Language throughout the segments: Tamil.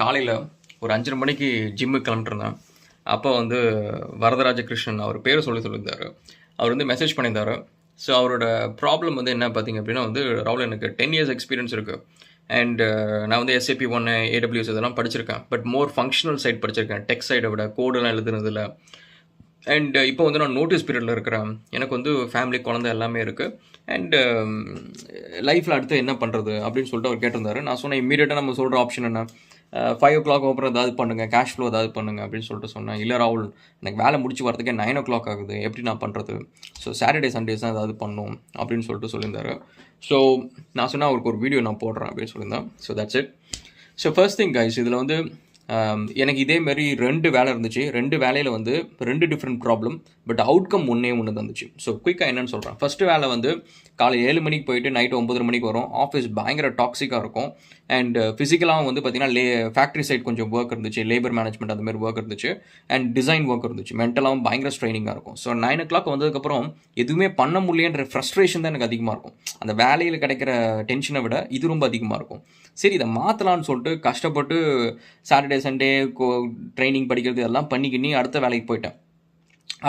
காலையில் ஒரு 5:30 மணிக்கு ஜிம்முக்கு கிளம்பிட்டுருந்தேன். அப்போ வந்து வரதராஜ கிருஷ்ணன் அவர் பேரை சொல்லியிருந்தார். அவர் வந்து மெசேஜ் பண்ணியிருந்தார். ஸோ அவரோட ப்ராப்ளம் வந்து என்ன பார்த்தீங்க அப்படின்னா வந்து, ராகுல் எனக்கு 10 இயர்ஸ் எக்ஸ்பீரியன்ஸ் இருக்குது. அண்ட் நான் வந்து SAP 1 AWS இதெல்லாம் படிச்சிருக்கேன். பட் மோர் ஃபங்க்ஷனல் சைட் படிச்சிருக்கேன், டெக் சைடை விட கோடெல்லாம் எழுதுனதில்ல. அண்ட் இப்போ வந்து நான் நோட்டீஸ் பீரியடில் இருக்கிறேன். எனக்கு வந்து ஃபேமிலி, குழந்தை எல்லாமே இருக்குது. அண்டு லைஃப்பில் அடுத்து என்ன பண்ணுறது அப்படின்னு சொல்லிட்டு அவர் கேட்டிருந்தாரு. நான் சொன்னேன், இம்மீடியட்டாக நம்ம சொல்கிற ஆப்ஷன் என்ன, 5 o'clock அப்புறம் ஏதாவது பண்ணுங்கள், கேஷ் ஃப்ளோ ஏதாவது பண்ணுங்கள் அப்படின்னு சொல்லிட்டு சொன்னேன். இல்லை ராகுல், எனக்கு வேலை முடிச்சு வரதுக்கே 9 o'clock ஆகுது, எப்படி நான் பண்ணுறது? ஸோ சாட்டர்டே சண்டேஸ் தான் ஏதாவது பண்ணும் அப்படின்னு சொல்லிட்டு சொல்லியிருந்தாரு. ஸோ நான் சொன்னால் அவருக்கு ஒரு வீடியோ நான் போடுறேன் அப்படின்னு சொல்லியிருந்தேன். So that's it. So first thing guys, இதில் வந்து எனக்கு இதேமாரி 2 வேலை இருந்துச்சு. 2 வேலையில் வந்து 2 டிஃப்ரெண்ட் ப்ராப்ளம், பட் அவுட்கம் ஒன்று தான் இருந்துச்சு. ஸோ குயிக்காக என்னன்னு சொல்கிறேன். ஃபஸ்ட்டு வேலை வந்து காலை 7 மணிக்கு போயிட்டு நைட்டு 9:30 மணிக்கு வரும். ஆஃபீஸ் பயங்கர டாக்ஸிக்காக இருக்கும். அண்ட் ஃபிசிக்கலாகவும் வந்து பார்த்திங்கன்னா ஃபேக்ட்ரி சைட் கொஞ்சம் ஒர்க் இருந்துச்சு, லேபர் மேனேஜ்மெண்ட் அந்த மாதிரி ஒர்க் இருந்துச்சு. அண்ட் டிசைன் ஒர்க் இருந்துச்சு. மென்டலாகவும் பயங்கர ஸ்ட்ரைனிங்காக இருக்கும். ஸோ 9 o'clock வந்ததுக்கப்புறம் எதுவுமே பண்ண முடியன்ற ஃப்ரஸ்ட்ரேஷன் தான் எனக்கு அதிகமாக இருக்கும். அந்த வேலையில் கிடைக்கிற டென்ஷனை விட இது ரொம்ப அதிகமாக இருக்கும். சரி, இதை மாற்றலான்னு சொல்லிட்டு கஷ்டப்பட்டு சாட்டர்டே சண்டே ட்ரைனிங் படிக்கிறது எல்லாம் பண்ணிக்கின்னு அடுத்த வேலைக்கு போயிட்டேன்.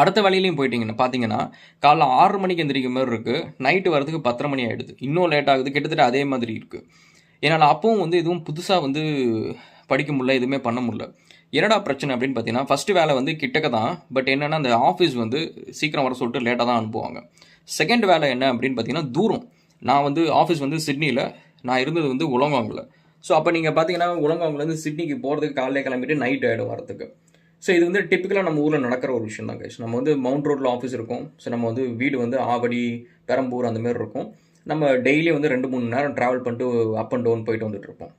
அடுத்த வேலையிலையும் போயிட்டீங்கன்னா பார்த்தீங்கன்னா காலைல 6 மணிக்கு எந்திரிக்கிற மாதிரி இருக்குது, நைட்டு வரதுக்கு 10:30 மணி ஆகிடுது, இன்னும் லேட் ஆகுது, கிட்டத்தட்ட அதே மாதிரி இருக்குது. என்னால் அப்பவும் வந்து எதுவும் புதுசாக வந்து படிக்க முடியல, எதுவுமே பண்ண முடியல. என்னடா பிரச்சனை அப்படின்னு பார்த்தீங்கன்னா, ஃபஸ்ட்டு வேலை வந்து கிட்டக்க தான், பட் என்னென்னா அந்த ஆஃபீஸ் வந்து சீக்கிரம் வர சொல்லிட்டு லேட்டாக தான் அனுப்புவாங்க. செகண்ட் வேலை என்ன அப்படின்னு பார்த்தீங்கன்னா தூரம். நான் வந்து ஆஃபீஸ் வந்து சிட்னியில், நான் இருந்தது வந்து உலங்காங்கில். ஸோ அப்போ நீங்கள் பார்த்தீங்கன்னா உலங்காங்கிலேருந்து சிட்னிக்கு போகிறதுக்கு காலையில் கிளம்பிட்டு நைட் ஆகிடும் வரதுக்கு. ஸோ இது வந்து டிப்பிக்கலாக நம்ம ஊரில் நடக்கிற ஒரு விஷயம் தான் கைஸ். நம்ம வந்து மவுண்ட் ரோட்டில் ஆஃபீஸ் இருக்கும். ஸோ நம்ம வந்து வீடு வந்து ஆவடி, பெரம்பூர் அந்த மாதிரி இருக்கும். நம்ம டெய்லி வந்து 2-3 மணி நேரம் ட்ராவல் பண்ணிட்டு அப் அண்ட் டவுன் போயிட்டு வந்துட்டு இருப்போம்.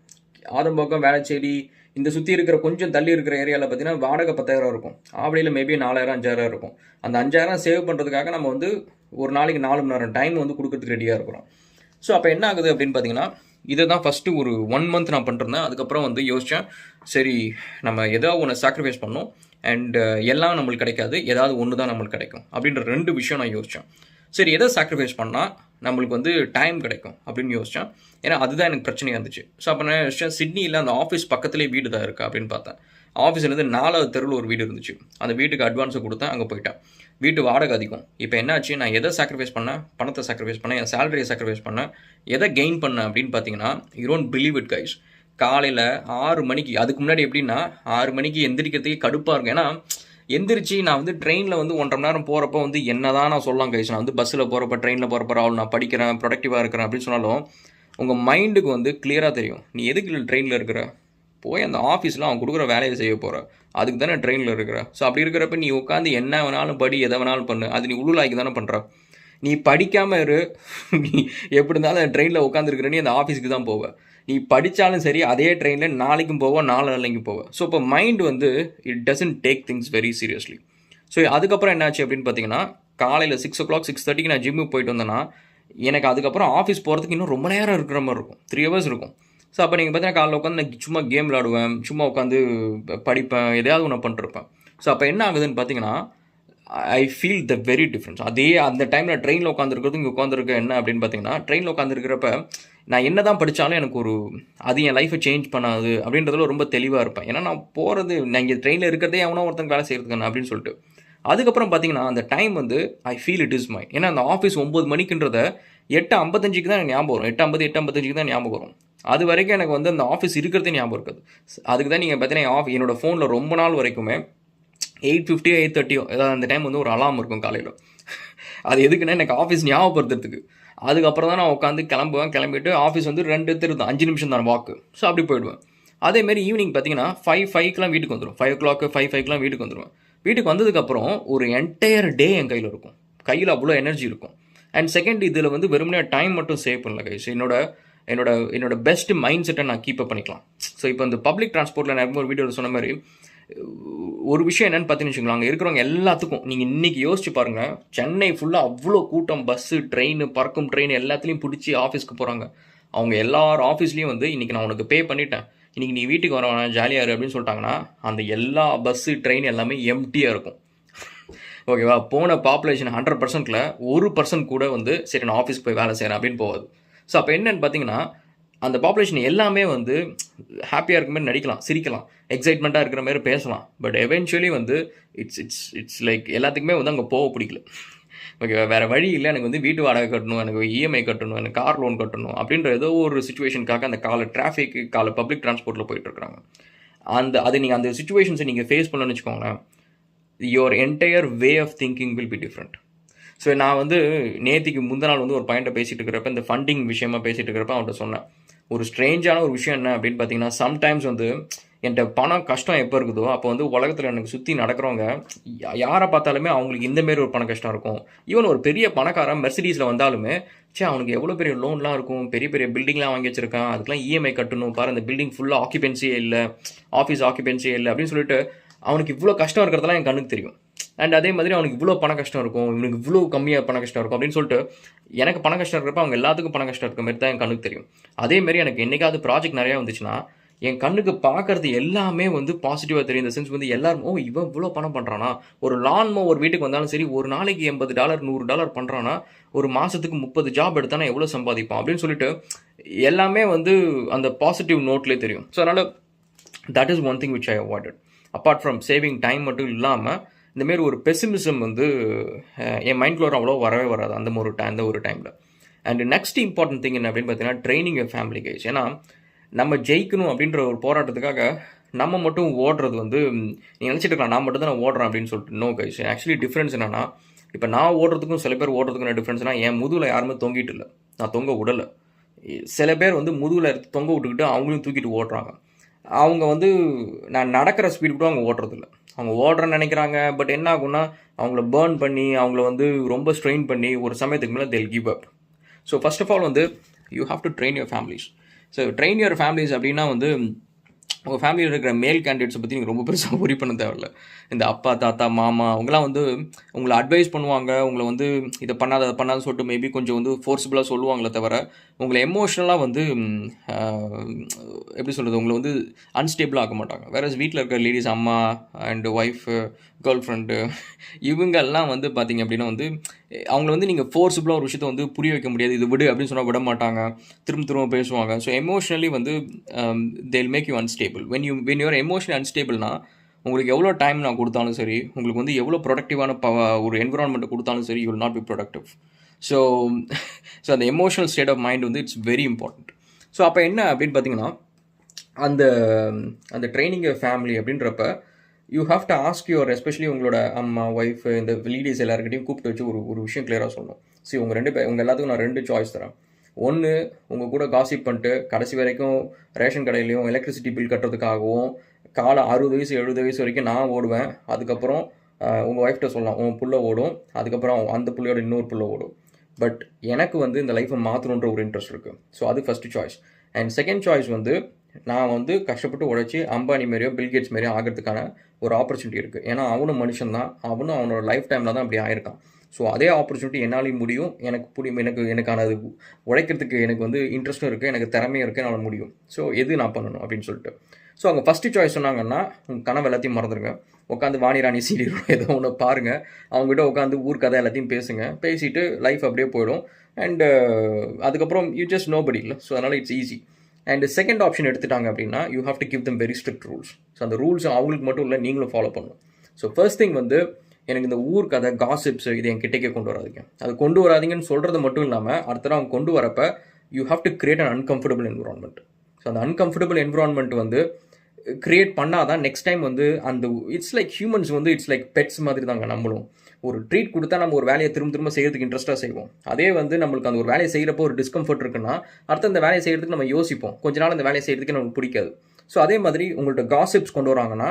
ஆதம்பாக்கம், வேளச்சேரி, இந்த சுற்றி இருக்கிற கொஞ்சம் தள்ளி இருக்கிற ஏரியாவில் பார்த்தீங்கன்னா வாடகை 10,000 இருக்கும். ஆவடியில் மேபி 4,000 5,000 இருக்கும். அந்த 5,000 சேவ் பண்ணுறதுக்காக நம்ம வந்து ஒரு நாளைக்கு 4 மணி நேரம் டைம் வந்து கொடுக்கறதுக்கு ரெடியாக இருக்கிறோம். ஸோ அப்போ என்ன ஆகுது அப்படின்னு பார்த்தீங்கன்னா, இதை தான் ஃபஸ்ட்டு ஒரு 1 month நான் பண்ணிருந்தேன். அதுக்கப்புறம் வந்து யோசித்தேன், சரி நம்ம ஏதாவது ஒன்று சாக்ரிஃபைஸ் பண்ணோம். அண்ட் எல்லாம் நம்மளுக்கு கிடைக்காது, ஏதாவது ஒன்று தான் நம்மளுக்கு கிடைக்கும் அப்படின்ற 2 விஷயம் நான் யோசித்தேன். சரி, எதை சாக்ரிஃபைஸ் பண்ணால் நம்மளுக்கு வந்து டைம் கிடைக்கும் அப்படின்னு யோசித்தேன். ஏன்னா அதுதான் எனக்கு பிரச்சனையாக இருந்துச்சு. ஸோ அப்போ நான் யோசித்தேன், சிட்னியில் அந்த ஆஃபீஸ் பக்கத்துலேயே வீடு தான் இருக்குது அப்படின்னு பார்த்தேன். ஆஃபீஸ்லேருந்து 4வது தெருவில் ஒரு வீடு இருந்துச்சு. அந்த வீட்டுக்கு அட்வான்ஸை கொடுத்தேன், அங்கே போயிட்டேன். வீட்டு வாடகை அதிகம். இப்போ என்னாச்சு, நான் எதை சாக்ரிஃபைஸ் பண்ணேன், பணத்தை சாக்ரிஃபைஸ் பண்ணேன், என் சேலரியை சாக்ரிஃபைஸ் பண்ணேன், எதை கெயின் பண்ணேன் அப்படின்னு பார்த்தீங்கன்னா, you don't believe it guys. காலையில் 6 மணிக்கு, அதுக்கு முன்னாடி எப்படின்னா 6 மணிக்கு எந்திரிக்கிறதுக்கே கடுப்பாக இருக்கும். ஏன்னா எந்திரிச்சு நான் வந்து ட்ரெயினில் வந்து 1.5 மணி நேரம் போகிறப்போ வந்து என்ன தான் நான் சொல்லலாம் கைஸ், நான் வந்து பஸ்ஸில் போகிறப்ப, ட்ரெயினில் போகிறப்ப ராகுல் நான் படிக்கிறேன், ப்ரொடக்டிவாக இருக்கிறேன் அப்படின்னு சொன்னாலும் உங்கள் மைண்டுக்கு வந்து கிளியராக தெரியும், நீ எதுக்கு ட்ரெயினில் இருக்கிற, போய் அந்த ஆஃபீஸில் அவன் கொடுக்குற வேலையை செய்ய போகிற, அதுக்கு தானே ட்ரெயினில் இருக்கிற. ஸோ அப்படி இருக்கிறப்ப நீ உட்காந்து என்ன வேணாலும் படி, எதை வேணாலும் பண்ணு, அது நீ உள்ளாக்கி தானே பண்ணுற. நீ படிக்காமல் இரு, நீ எப்படி இருந்தாலும் அந்த ட்ரெயினில் உட்காந்துருக்கிற, நீ அந்த ஆஃபீஸுக்கு தான் போவ. நீ படித்தாலும் சரி அதே ட்ரெயினில் நாளைக்கும் போவோம், 4 நாளைக்கும் போவேன். ஸோ இப்போ மைண்ட் வந்து it doesn't take things very seriously. So அதுக்கப்புறம் என்னாச்சு அப்படின்னு பார்த்தீங்கன்னா, காலையில் 6 o'clock 6:30க்கு நான் ஜிம்முக்கு போயிட்டு வந்தேன்னா, எனக்கு அதுக்கப்புறம் ஆஃபீஸ் போகிறதுக்கு இன்னும் ரொம்ப நேரம் இருக்கிற மாதிரி இருக்கும், 3 hours இருக்கும். ஸோ அப்போ நீங்கள் பார்த்தீங்கன்னா காலையில் உட்காந்து நான் சும்மா கேம் விளாடுவேன், சும்மா உட்காந்து படிப்பேன், எதையாவது ஒன்று பண்ணிருப்பேன். ஸோ அப்போ என்ன ஆகுதுன்னு பார்த்தீங்கன்னா, I feel the very difference. அதே அந்த டைமில் ட்ரெயினில் உட்காந்துருக்கிறது இங்கே உட்காந்துருக்க என்ன அப்படின்னு பார்த்தீங்கன்னா, ட்ரெயினில் உட்காந்துருக்கிறப்ப நான் என்ன தான் படித்தாலும் எனக்கு ஒரு அது என் லைஃப்பை சேஞ்ச் பண்ணாது அப்படின்றதுல ரொம்ப தெளிவாக இருப்பேன். ஏன்னா நான் போகிறது, நான் இங்கே ட்ரெயினில் இருக்கிறதே எவனோ ஒருத்தங்க வேலை செய்கிறதுக்கான அப்படின்னு சொல்லிட்டு. அதுக்கப்புறம் பார்த்தீங்கன்னா அந்த டைம் வந்து I feel it is my. ஏன்னா அந்த ஆஃபீஸ் 9 மணிக்குன்றத 8:55க்கு தான் எனக்கு ஞாபகம் வரும், 8:50 8:55க்கு தான் ஞாபகம் வரும். அது வரைக்கும் எனக்கு வந்து அந்த ஆஃபீஸ் இருக்கிறதே ஞாபகம் இருக்காது. அதுக்கு தான் நீங்கள் பார்த்தீங்கன்னா என்னோட ஃபோனில் ரொம்ப நாள் வரைக்குமே 8:50 8:30 ஏதாவது அந்த டைம் வந்து ஒரு அலாம் இருக்கும் காலையில். அது எதுக்குன்னா எனக்கு ஆஃபீஸ் ஞாபகப்படுத்துறதுக்கு. அதுக்கப்புறம் தான் நான் உட்காந்து கிளம்புவேன். கிளம்பிட்டு ஆஃபீஸ் வந்து 2 தெரு தான், 5 நிமிஷம் தான் வாக்கு. ஸோ அப்படி போயிடுவேன். அதேமாரி ஈவினிங் பார்த்தீங்கன்னா 5:05க்குலாம் வீட்டுக்கு வந்துடும். 5 o'clock 5:05க்குலாம் வீட்டுக்கு வந்துடுவேன். வீட்டுக்கு வந்ததுக்கப்புறம் ஒரு என்டையர் டே என் கையில் இருக்கும், கையில் அவ்வளோ எனர்ஜி இருக்கும். அண்ட் செகண்ட், இதில் வந்து வெறுமனே டைம் மட்டும் சேவ் பண்ணல கைஸ், என்னோட பெஸ்ட் மைண்ட் செட்டை நான் கீப் அப் பண்ணிக்கலாம். ஸோ இப்போ இந்த பப்ளிக் டிரான்ஸ்போர்ட்டில் நான் ஒரு வீடியோவில் சொன்ன மாதிரி ஒரு விஷயம் என்னென்னு பார்த்தீங்கன்னு வச்சுக்கோங்களேன், அங்கே இருக்கிறவங்க எல்லாத்துக்கும் நீங்கள் இன்றைக்கி யோசிச்சு பாருங்கள், சென்னை ஃபுல்லாக அவ்வளோ கூட்டம், பஸ்ஸு, ட்ரெயின், பறக்கும் ட்ரெயின் எல்லாத்துலேயும் பிடிச்சி ஆஃபீஸ்க்கு போகிறாங்க. அவங்க எல்லார் ஆஃபீஸ்லேயும் வந்து இன்றைக்கி நான் உனக்கு பே பண்ணிட்டேன், இன்றைக்கி நீ வீட்டுக்கு வர வேணாம், ஜாலியாக இரு அப்படின்னு சொல்லிட்டாங்கன்னா, அந்த எல்லா பஸ்ஸு, ட்ரெயின் எல்லாமே எம்டியாக இருக்கும். ஓகேவா? போன பாப்புலேஷன் 100%ல் 1% கூட வந்து சரி நான் ஆஃபீஸ்க்கு போய் வேலை செய்கிறேன் அப்படின்னு போகாது. ஸோ அப்போ என்னென்னு பார்த்தீங்கன்னா, அந்த பாப்புலேஷன் எல்லாமே வந்து ஹாப்பியாக இருக்கிற மாதிரி நடிக்கலாம், சிரிக்கலாம், எக்ஸைட்மெண்ட்டாக இருக்கிற மாதிரி பேசலாம். பட் எவென்ச்சுவலி வந்து இட்ஸ் இட்ஸ் இட்ஸ் லைக் எல்லாத்துக்குமே வந்து அங்கே போக பிடிக்கல. ஓகே, வேறு வழி இல்லை, எனக்கு வந்து வீட்டு வாடகை கட்டணும், எனக்கு இஎம்ஐ கட்டணும், எனக்கு கார் லோன் கட்டணும் அப்படின்ற ஏதோ ஒரு சுச்சுவேஷனுக்காக அந்த டிராஃபிக்கு பப்ளிக் டிரான்ஸ்போர்ட்டில் போயிட்டுருக்காங்க. அது நீங்கள் அந்த சுச்சுவேஷன்ஸை நீங்கள் ஃபேஸ் பண்ணணும்னு வச்சுக்கோங்களேன், your entire way of thinking will be different. So நான் வந்து நேற்றுக்கு முந்தின நாள் வந்து ஒரு பாயிண்ட்டை பேசிகிட்டு இருக்கிறப்ப, இந்த ஃபண்டிங் விஷயமா பேசிகிட்டு இருக்கிறப்ப அவன்கிட்ட சொன்னேன், ஒரு ஸ்ட்ரேஞ்சான ஒரு விஷயம் என்ன அப்படின்னு பார்த்தீங்கன்னா, சம்டைம்ஸ் வந்து என்கிட்ட பணம் கஷ்டம் எப்போ இருக்குதோ அப்போ வந்து உலகத்தில் எனக்கு சுற்றி நடக்கிறவங்க யாரை பார்த்தாலுமே அவங்களுக்கு இந்தமாரி ஒரு பண கஷ்டம் இருக்கும். ஈவன் ஒரு பெரிய பணக்காரன் மெர்சிடிஸில் வந்தாலுமே, அவனுக்கு எவ்வளோ பெரிய லோன்லாம் இருக்கும், பெரிய பெரிய பில்டிங்லாம் வாங்கி வச்சிருக்கான், அதுக்கெலாம் இஎம்ஐ கட்டணும், பாரு அந்த பில்டிங் ஃபுல்லாக ஆக்கியபென்சியே இல்லை, ஆஃபீஸ் ஆக்கியபென்சியே இல்லை அப்படின்னு சொல்லிட்டு அவனுக்கு இவ்வளோ கஷ்டம் இருக்கிறதெல்லாம் என் கண்ணுக்கு தெரியும். அண்ட் அதே மாதிரி அவனுக்கு இவ்வளோ பண கஷ்டம் இருக்கும், இவனுக்கு இவ்வளோ கம்மியாக பண கஷ்டம் இருக்கும் அப்படின்னு சொல்லிட்டு எனக்கு பண கஷ்டம் இருக்கிறப்ப அவங்க எல்லாத்துக்கும் பண கஷ்டம் இருக்க மாதிரி தான் என் கண்ணுக்கு தெரியும். அதேமாரி எனக்கு என்றைக்காவது ப்ராஜெக்ட் நிறையா வந்துச்சுன்னா என் கண்ணுக்கு பார்க்கறது எல்லாமே வந்து பாசிட்டிவாக தெரியும். இந்த சென்ஸ் வந்து எல்லாரும் இவன் இவ்வளோ பணம் பண்ணுறானா, ஒரு லான்மோ ஒரு வீட்டுக்கு வந்தாலும் சரி, ஒரு நாளைக்கு $80 $100 பண்ணுறானா, ஒரு மாதத்துக்கு 30 ஜாப் எடுத்தானா எவ்வளோ சம்பாதிப்பான் அப்படின்னு சொல்லிட்டு எல்லாமே வந்து அந்த பாசிட்டிவ் நோட்லேயே தெரியும். ஸோ அதனால் that is one thing which I avoided. Apart from saving time மட்டும் இல்லாமல் இந்தமாரி ஒரு பெசிமிசம் வந்து என் மைண்ட்குள்ள அவ்வளோ வரவே வராது அந்த ஒரு டைமில். அண்ட் நெக்ஸ்ட் இம்பார்ட்டன்ட் திங் என்ன அப்படின்னு பார்த்தீங்கன்னா, ட்ரைனிங் யுவர் ஃபேமிலி கைஸ். ஏன்னா நம்ம ஜெயிக்கணும் அப்படின்ற ஒரு போராட்டத்துக்காக நம்ம மட்டும் ஓடுறது வந்து நீங்கள் நினச்சிட்டு இருக்கலாம் நான் மட்டும் தான் நான் ஓடுறேன் அப்படின்னு சொல்லிட்டு. நோ கைஸ், ஆக்சுவலி டிஃப்ரென்ஸ் என்னன்னா, இப்போ நான் ஓடுறதுக்கும் சில பேர் ஓடுறதுக்கும் டிஃப்ரென்ஸ்னா, என் முதுகில் யாருமே தொங்கிட்டு இல்லை, நான் தொங்க விடலை. சில பேர் வந்து முதுகில் தொங்க விட்டுக்கிட்டு அவங்களும் தூக்கிட்டு ஓடுறாங்க. அவங்க வந்து நான் நடக்கிற ஸ்பீடு கூட அவங்க ஓடுறதில்ல, அவங்க ஓடுறேன்னு நினைக்கிறாங்க. பட் என்ன ஆகும்னா அவங்கள பேர்ன் பண்ணி அவங்கள வந்து ரொம்ப ஸ்ட்ரெயின் பண்ணி ஒரு சமயத்துக்கு மேலே they'll give up. So first of all வந்து you have to train your families. So train your families அப்படின்னா வந்து உங்கள் ஃபேமிலியில் இருக்கிற மேல் கேண்டிடேட்ஸை பற்றி நீங்கள் ரொம்ப பெருசாக worry பண்ண தேவையில்ல. இந்த அப்பா தாத்தா மாமா அவங்களாம் வந்து உங்களை அட்வைஸ் பண்ணுவாங்க, உங்களை வந்து இதை பண்ணாத அதை பண்ணாத சொல்லிட்டு மேபி கொஞ்சம் வந்து ஃபோர்ஸபுளாக சொல்லுவாங்களே தவிர உங்களை எமோஷ்னலாக வந்து எப்படி சொல்கிறது, உங்களை வந்து அன்ஸ்டேபிளாக ஆக்க மாட்டாங்க. வேற வீட்டில் இருக்கிற லேடிஸ், அம்மா அண்டு ஒய்ஃபு, கேர்ள் ஃப்ரெண்டு, இவங்கெல்லாம் வந்து பார்த்திங்க அப்படின்னா வந்து அவங்கள வந்து நீங்கள் ஃபோர்ஸபுளாக ஒரு விஷயத்தை வந்து புரிய வைக்க முடியாது, இது விடு அப்படின்னு சொன்னால் விட மாட்டாங்க, திரும்ப பேசுவாங்க. ஸோ எமோஷ்னலி வந்து they'll make you unstable. when you're emotionally unstable-னா உங்களுக்கு எவ்வளோ டைம் நான் கொடுத்தாலும் சரி, உங்களுக்கு வந்து எவ்வளோ ப்ரொடக்டிவான ஒரு என்விரான்மெண்ட்டை கொடுத்தாலும் சரி, you will not be productive. So அந்த எமோஷனல் ஸ்டேட் ஆஃப் மைண்ட் வந்து இட்ஸ் வெரி இம்பார்ட்டண்ட். ஸோ அப்போ என்ன அப்படின்னு பார்த்தீங்கன்னா, அந்த ட்ரைனிங் ஃபேமிலி அப்படின்றப்ப you have to ask your especially உங்களோட அம்மா ஒய்ஃப் இந்த லேடிஸ் எல்லாருக்கிட்டையும் கூப்பிட்டு வச்சு ஒரு விஷயம் கிளியராக சொல்லணும். சரி, உங்கள் எல்லாத்துக்கும் நான் 2 சாய்ஸ் தரேன். ஒன்று, உங்கள் கூட காசிப் பண்ணிட்டு கடைசி வரைக்கும் ரேஷன் கடையிலையும் எலக்ட்ரிசிட்டி பில் கட்டுறதுக்காகவும் காலை 60 வயசு 70 வயசு வரைக்கும் நான் ஓடுவேன். அதுக்கப்புறம் உங்கள் ஒய்ஃப்கிட்ட சொல்லலாம் உன் புள்ள ஓடும், அதுக்கப்புறம் அந்த புள்ளையோட இன்னொரு புள்ள ஓடும். பட் எனக்கு வந்து இந்த லைஃப்பை மாற்றணுன்ற ஒரு இன்ட்ரெஸ்ட் இருக்குது. ஸோ அது first choice. And second choice வந்து நான் வந்து கஷ்டப்பட்டு உழைச்சி அம்பானி மாரியோ பில்கேட்ஸ் மாரியோ ஆகிறதுக்கான ஒரு ஆப்பர்ச்சுனிட்டி இருக்குது. ஏன்னா அவனும் மனுஷன் தான், அவனும் அவனோட லைஃப் டைமில் தான் அப்படி ஆயிருக்கான். ஸோ அதே ஆப்பர்ச்சுனிட்டி என்னாலையும் முடியும், எனக்கான அது உழைக்கிறதுக்கு எனக்கு வந்து இன்ட்ரெஸ்ட்டும் இருக்குது, எனக்கு திறமையும் இருக்குது, என்னால் முடியும். ஸோ எது நான் பண்ணணும் அப்படின்னு சொல்லிட்டு. ஸோ அவங்க ஃபஸ்ட்டு சாய்ஸ் சொன்னாங்கன்னா, உங்கள் கனவு எல்லாத்தையும் மறந்துடுங்க, உட்காந்து வாணி ராணி சீரியல் ஏதோ ஒன்று பாருங்கள், அவங்ககிட்ட உட்காந்து ஊர் கதை எல்லாத்தையும் பேசிட்டு லைஃப் அப்படியே போயிடும். அண்டு அதுக்கப்புறம் யூ ஜஸ்ட் நோபடி இல்லை. ஸோ அதனால் it's easy. And second option எடுத்துட்டாங்க அப்படின்னா, you have to give them very strict rules. So அந்த ரூல்ஸ் அவங்களுக்கு மட்டும் இல்லை, நீங்களும் ஃபாலோ பண்ணணும். ஸோ ஃபர்ஸ்ட் திங் வந்து எனக்கு இந்த ஊர் கதை காசிப்ஸ் இது என் கிட்டேக்கே கொண்டு வராதிங்க. அது கொண்டு வராதிங்கன்னு சொல்கிறது மட்டும் இல்லாமல் அடுத்த அவங்க கொண்டு வரப்போ you have to create an uncomfortable environment. So அந்த அன்கம்ஃபர்டபுள் என்விரான்மெண்ட் வந்து கிரியேட் பண்ணால் தான் நெக்ஸ்ட் டைம் வந்து அந்த இட்ஸ் லைக் ஹியூமன்ஸ் வந்து இட்ஸ் லைக் பெட்ஸ் மாதிரி தாங்க. நம்மளும் ஒரு ட்ரீட் கொடுத்தா நம்ம ஒரு வேலையை திரும்ப செய்யறதுக்கு இன்ட்ரெஸ்ட்டாக செய்வோம். அதே வந்து நம்மளுக்கு அந்த ஒரு வேலையை செய்கிறப்போ ஒரு டிஸ்கம்ஃபர்ட் இருக்குன்னா அடுத்த அந்த வேலையை செய்கிறதுக்கு நம்ம யோசிப்போம், கொஞ்ச நாள் அந்த வேலையை செய்கிறதுக்கு நமக்கு பிடிக்காது. ஸோ அதே மாதிரி உங்கள்கிட்ட காசிப்ஸ் கொண்டு வராங்கன்னா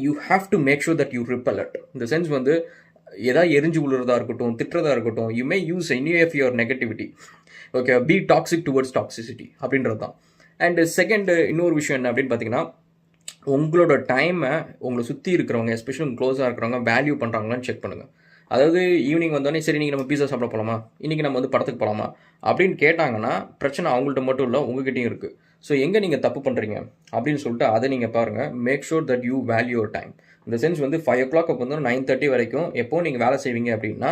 you have to make sure that you repel it. இந்த சென்ஸ் வந்து எதாவது எரிஞ்சு விழுறதா இருக்கட்டும், திட்டுறதா இருக்கட்டும், you may use any of your negativity. Okay, be toxic towards toxicity அப்படின்றது தான். அண்டு செகண்ட் இன்னொரு விஷயம் என்ன அப்படின்னு பார்த்தீங்கன்னா, உங்களோட டைமை உங்களை சுற்றி இருக்கிறவங்க எஸ்பெஷலி உங்கள் க்ளோஸாக இருக்கிறவங்க வேல்யூ பண்ணுறாங்களான்னு செக் பண்ணுங்கள். அதாவது ஈவினிங் வந்தோடனே சரி நீங்கள் நம்ம பீஸா சாப்பிட போகலாமா, இன்றைக்கி நம்ம வந்து படத்துக்கு போகலாமா அப்படின்னு கேட்டாங்கன்னா பிரச்சனை அவங்கள்ட்ட மட்டும் இல்லை, உங்ககிட்டையும் இருக்குது. ஸோ எங்கே நீங்கள் தப்பு பண்ணுறீங்க அப்படின்னு சொல்லிட்டு அதை நீங்கள் பாருங்கள். Make sure that you value your time. இந்த சென்ஸ் வந்து 5 o'clock வந்து 9:30 வரைக்கும் எப்போ நீங்கள் வேலை செய்வீங்க அப்படின்னா,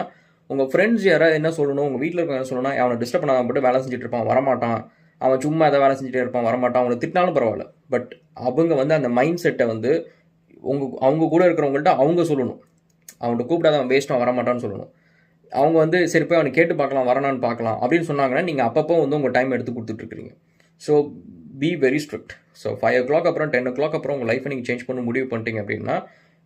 உங்கள் ஃப்ரெண்ட்ஸ் யாராவது என்ன சொல்லணும், உங்கள் வீட்டில் இருக்க என்ன சொல்லணும்னா, அவனை டிஸ்டர்ப் பண்ணாமல் போட்டு வேலை செஞ்சுட்டு இருப்பான், வரமாட்டான் அவன் சும்மா எதாவது வேலை செஞ்சுட்டே இருப்பான், வரமாட்டான், அவனை திட்டினாலும் பரவாயில்ல. பட் அவங்க வந்து அந்த மைண்ட் செட்டை வந்து அவங்க கூட இருக்கிறவங்கள்ட்ட அவங்க சொல்லணும். அவன்கிட்ட கூப்பிடாத, அவன் வேஸ்ட்டாக வரமாட்டான்னு சொல்லணும். அவங்க வந்து சரி போய் அவனை கேட்டு பார்க்கலாம், வரனான்னு பார்க்கலாம் அப்படின்னு சொன்னாங்கன்னா நீங்கள் அப்பப்போ வந்து உங்கள் டைம் எடுத்து கொடுத்துட்ருக்கீங்க. So be very strict. So 5 o'clock அப்புறம் 10 o'clock அப்புறம் உங்கள் லைஃப்பை நீங்கள் சேஞ்ச் பண்ண முடிவு பண்ணிட்டீங்க அப்படின்னா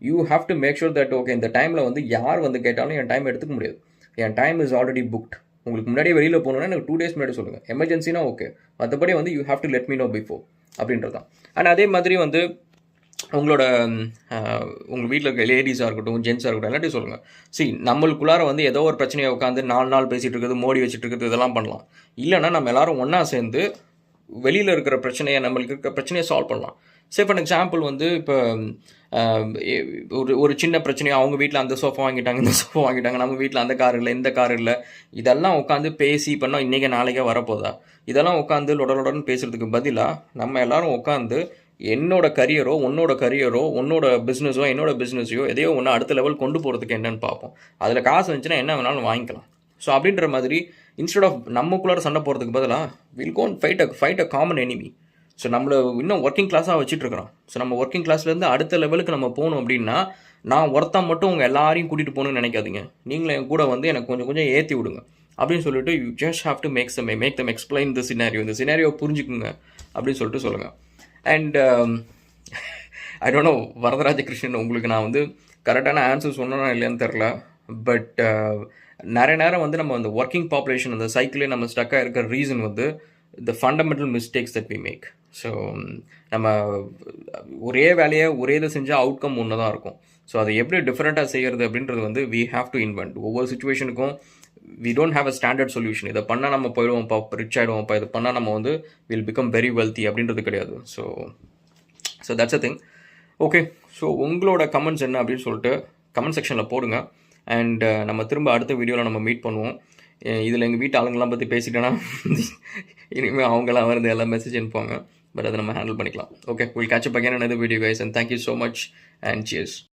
you have to make sure that okay இந்த டைமில் வந்து யார் வந்து கேட்டாலும் என் டைம் எடுத்துக்க முடியாது, என் டைம் இஸ் ஆல்ரெடி புக்ட். உங்களுக்கு முன்னாடியே வெளியில் போகணுன்னா எனக்கு 2 days முன்னாடி சொல்லுங்கள், எமர்ஜென்சினா ஓகே, மற்றபடி வந்து you have to let me no before அப்படின்றது தான். அண்ட் அதே மாதிரி வந்து உங்களோட உங்கள் வீட்டில் இருக்க லேடிஸாக இருக்கட்டும், ஜென்ஸாக இருக்கட்டும், எல்லாத்தையும் சொல்லுங்கள். நம்மளுக்குள்ளார வந்து ஏதோ ஒரு பிரச்சனையை உட்காந்து 4 நாள் பேசிகிட்டு இருக்கிறது, மோடி வச்சுட்டு இருக்கிறது, இதெல்லாம் பண்ணலாம். இல்லைனா நம்ம எல்லாரும் ஒன்றா சேர்ந்து வெளியில் இருக்கிற பிரச்சனையை, நம்மளுக்கு இருக்கிற பிரச்சனையை சால்வ் பண்ணலாம். ஃபார் எக்ஸாம்பிள் வந்து இப்போ ஒரு சின்ன பிரச்சனையை அவங்க வீட்டில் அந்த சோஃபா வாங்கிட்டாங்க, இந்த சோஃபா வாங்கிட்டாங்க, நம்ம வீட்டில் அந்த கார் இல்லை, இந்த கார் இல்லை, இதெல்லாம் உட்காந்து பேசி பண்ணால் இன்றைக்கி நாளைக்கே வரப்போதா? இதெல்லாம் உட்காந்து லொடலொடன்னு பேசுகிறதுக்கு பதிலாக நம்ம எல்லோரும் உட்காந்து என்னோட கரியரோ, உன்னோட பிஸ்னஸோ, என்னோட பிஸ்னஸையோ எதையோ ஒன்று அடுத்த லெவல் கொண்டு போகிறதுக்கு என்னென்னு பார்ப்போம். அதில் காசு வந்துச்சுன்னா என்ன வேணாலும் வாங்கிக்கலாம். ஸோ அப்படின்ற மாதிரி இன்ஸ்டெட் ஆஃப் நமக்குள்ளார சண்டை போகிறதுக்கு பதிலாக will go fight a common enemy. So நம்மளை இன்னும் ஒர்க்கிங் கிளாஸாக வச்சுட்ருக்கிறோம். ஸோ நம்ம ஒர்க்கிங் கிளாஸ்லேருந்து அடுத்த லெவலுக்கு நம்ம போகணும் அப்படின்னா நான் ஒருத்தன் மட்டும் உங்கள் எல்லாரையும் கூட்டிகிட்டு போகணுன்னு நினைக்காதீங்க. நீங்களே என் கூட வந்து எனக்கு கொஞ்சம் ஏற்றி விடுங்க அப்படின்னு சொல்லிட்டு you just have to make them explain இந்த சினாரியோ புரிஞ்சுக்குங்க அப்படின்னு சொல்லிட்டு சொல்லுங்கள். And I don't know Varadarajakrishnan உங்களுக்கு நான் வந்து கரெக்டான ஆன்சர் சொன்னேன்னா இல்லைன்னு தெரில. பட் நிறைய நேரம் வந்து நம்ம அந்த ஒர்க்கிங் பாப்புலேஷன் அந்த சைக்கிளே நம்ம ஸ்டக்காக இருக்கிற ரீசன் வந்து the fundamental mistakes that we make. So நம்ம ஒரே வேலையை ஒரே இதை செஞ்சால் அவுட்கம் ஒன்று தான் இருக்கும். ஸோ அதை எப்படி டிஃப்ரெண்ட்டாக செய்கிறது அப்படின்றது வந்து வி ஹாவ் டு இன்வென்ட். ஒவ்வொரு சுச்சுவேஷனுக்கும் we don't have a standard solution. இதை பண்ணால் நம்ம போயிடுவோம்ப்பா, ரிச் ஆகிடுவோம்ப்பா, இதை பண்ணால் நம்ம வந்து வில் பிகம் வெரி வெல்த்தி அப்படின்றது கிடையாது. So that's a thing. Okay, so உங்களோட கமெண்ட்ஸ் என்ன அப்படின்னு சொல்லிட்டு கமெண்ட் செக்ஷனில் போடுங்க. அண்ட் நம்ம திரும்ப அடுத்த வீடியோவில் நம்ம மீட் பண்ணுவோம். இதில் எங்கள் வீட்டு ஆளுங்கள்லாம் பற்றி பேசிட்டேன்னா இனிமேல் அவங்களாம் வந்து எல்லாம் மெசேஜ் அனுப்புவாங்க. பட் அதை நம்ம ஹேண்டில் பண்ணிக்கலாம். Okay, will catch up again another video guys, and thank you so much and cheers.